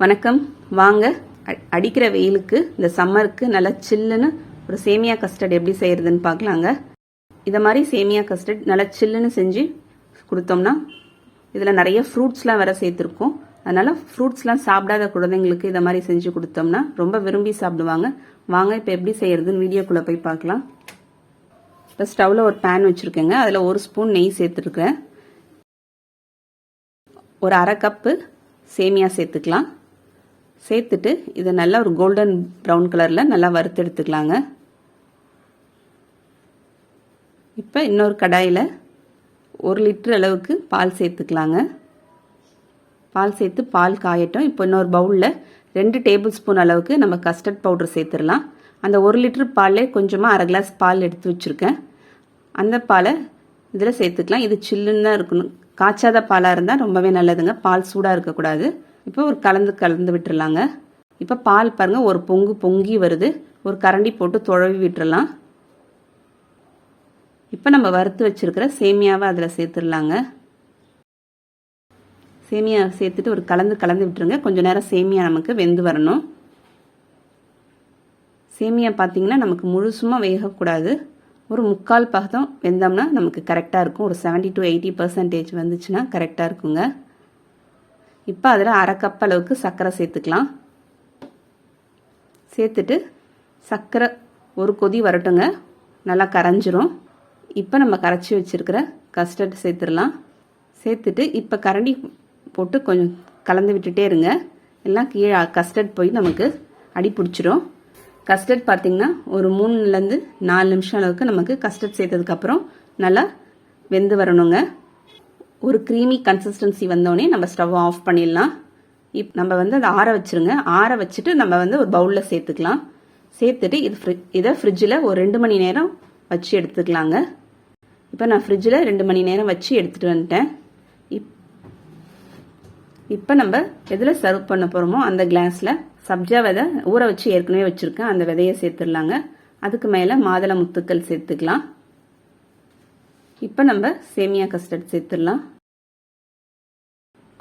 வணக்கம். வாங்க அடிக்கிற வெயிலுக்கு இந்த சம்மருக்கு நல்லா சில்லுன்னு ஒரு சேமியா கஸ்டர்ட் எப்படி செய்யறதுன்னு பார்க்கலாங்க. இதை மாதிரி சேமியா கஸ்டர்ட் நல்லா சில்லுன்னு செஞ்சு கொடுத்தோம்னா இதில் நிறைய ஃப்ரூட்ஸ்லாம் வேற சேர்த்துருக்கோம். அதனால ஃப்ரூட்ஸ்லாம் சாப்பிடாத குழந்தைங்களுக்கு இதை மாதிரி செஞ்சு கொடுத்தோம்னா ரொம்ப விரும்பி சாப்பிடுவாங்க. வாங்க இப்போ எப்படி செய்யறதுன்னு வீடியோக்குள்ளே போய் பார்க்கலாம். இப்போ ஸ்டவ்வில் ஒரு பேன் வச்சுருக்கேங்க. அதில் 1 ஸ்பூன் நெய் சேர்த்துருக்கேன். ஒரு அரை கப்பு சேமியா சேர்த்துக்கலாம். சேர்த்துட்டு இதை நல்லா ஒரு கோல்டன் ப்ரௌன் கலரில் நல்லா வறுத்து எடுத்துக்கலாங்க. இப்போ இன்னொரு கடாயில் 1 லிட்டர் அளவுக்கு பால் சேர்த்துக்கலாங்க. பால் சேர்த்து பால் காயட்டும். இப்போ இன்னொரு பவுலில் 2 டேபிள் ஸ்பூன் அளவுக்கு நம்ம கஸ்டர்ட் பவுடர் சேர்த்துடலாம். அந்த 1 லிட்டர் பால்லே கொஞ்சமாக அரை கிளாஸ் பால் எடுத்து வச்சுருக்கேன். அந்த பாலை இதில் சேர்த்துக்கலாம். இது சில்லுன்னு தான் இருக்கணும். காய்ச்சாத பாலாக இருந்தால் ரொம்பவே நல்லதுங்க. பால் சூடாக இருக்கக்கூடாது. இப்போ ஒரு கலந்து விட்டுறலாங்க. இப்போ பால் பாருங்கள், ஒரு பொங்கி வருது. ஒரு கரண்டி போட்டு துழவி விட்டுறலாம். இப்போ நம்ம வறுத்து வச்சிருக்கிற சேமியாவை அதில் சேர்த்துடலாங்க. சேமியா சேர்த்துட்டு ஒரு கலந்து விட்டுருங்க. கொஞ்சம் நேரம் சேமியா நமக்கு வெந்து வரணும். சேமியா பார்த்தீங்கன்னா நமக்கு முழுசுமாக வேகக்கூடாது. ஒரு 3/4 பாகம் வெந்தோம்னா நமக்கு கரெக்டாக இருக்கும். ஒரு 70 to 80% வந்துச்சுன்னா கரெக்டாக இருக்குங்க. இப்போ அதில் அரை கப் அளவுக்கு சர்க்கரை சேர்த்துக்கலாம். சேர்த்துட்டு சர்க்கரை ஒரு கொதி வரட்டுங்க. நல்லா கரைஞ்சிரும். இப்போ நம்ம கரைச்சி வச்சுருக்கிற கஸ்டர்ட் சேர்த்துடலாம். சேர்த்துட்டு இப்போ கரண்டி போட்டு கொஞ்சம் கலந்து விட்டுட்டே இருங்க. எல்லாம் கீழே கஸ்டர்ட் போய் நமக்கு அடி பிடிச்சிரும். கஸ்டர்ட் பார்த்திங்கன்னா ஒரு 3 to 4 நிமிஷம் அளவுக்கு நமக்கு கஸ்டர்ட் சேர்த்ததுக்கப்புறம் நல்லா வெந்து வரணுங்க. ஒரு க்ரீமி கன்சிஸ்டன்சி வந்தோடனே நம்ம ஸ்டவ் ஆஃப் பண்ணிடலாம். நம்ம அதை ஆற வச்சுருங்க. ஆற வச்சுட்டு நம்ம ஒரு பவுலில் சேர்த்துக்கலாம். சேர்த்துட்டு இதை ஃப்ரிட்ஜில் ஒரு 2 மணி நேரம் வச்சு எடுத்துக்கலாங்க. இப்போ நான் ஃப்ரிட்ஜில் 2 மணி நேரம் வச்சு எடுத்துகிட்டு வந்துட்டேன். இப்போ நம்ம எதில் சர்வ் பண்ண போகிறோமோ அந்த கிளாஸில் சப்ஜா விதை ஊற வச்சு ஏற்கனவே வச்சுருக்கேன். அந்த விதையை சேர்த்துடலாங்க. அதுக்கு மேலே மாதுளை முத்துக்கள் சேர்த்துக்கலாம். இப்போ நம்ம சேமியா கஸ்டர்ட் சேர்த்துடலாம்.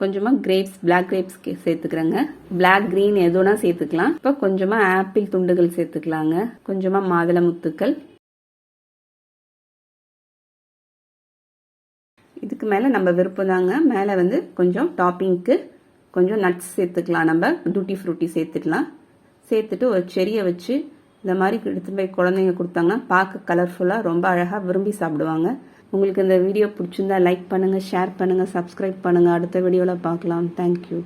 கொஞ்சமாக பிளாக் கிரேப்ஸ் சேர்த்துக்கிறேங்க. பிளாக் கிரீன் எதுனா சேர்த்துக்கலாம். இப்போ கொஞ்சமாக ஆப்பிள் துண்டுகள் சேர்த்துக்கலாங்க. கொஞ்சமாக மாதுளை முத்துக்கள். இதுக்கு மேலே நம்ம விருப்பம் தாங்க. மேலே கொஞ்சம் டாப்பிங்க்கு கொஞ்சம் நட்ஸ் சேர்த்துக்கலாம். நம்ம டூட்டி ஃப்ரூட்டி சேர்த்துக்கலாம். சேர்த்துட்டு ஒரு செடியை வச்சு இந்த மாதிரி எடுத்து போய் குழந்தைங்க கொடுத்தாங்கன்னா பார்க்க கலர்ஃபுல்லாக ரொம்ப அழகாக விரும்பி சாப்பிடுவாங்க. உங்களுக்கு இந்த வீடியோ பிடிச்சிருந்தா லைக் பண்ணுங்கள், ஷேர் பண்ணுங்கள், சப்ஸ்கிரைப் பண்ணுங்கள். அடுத்த வீடியோவில் பார்க்கலாம். தேங்க்யூ.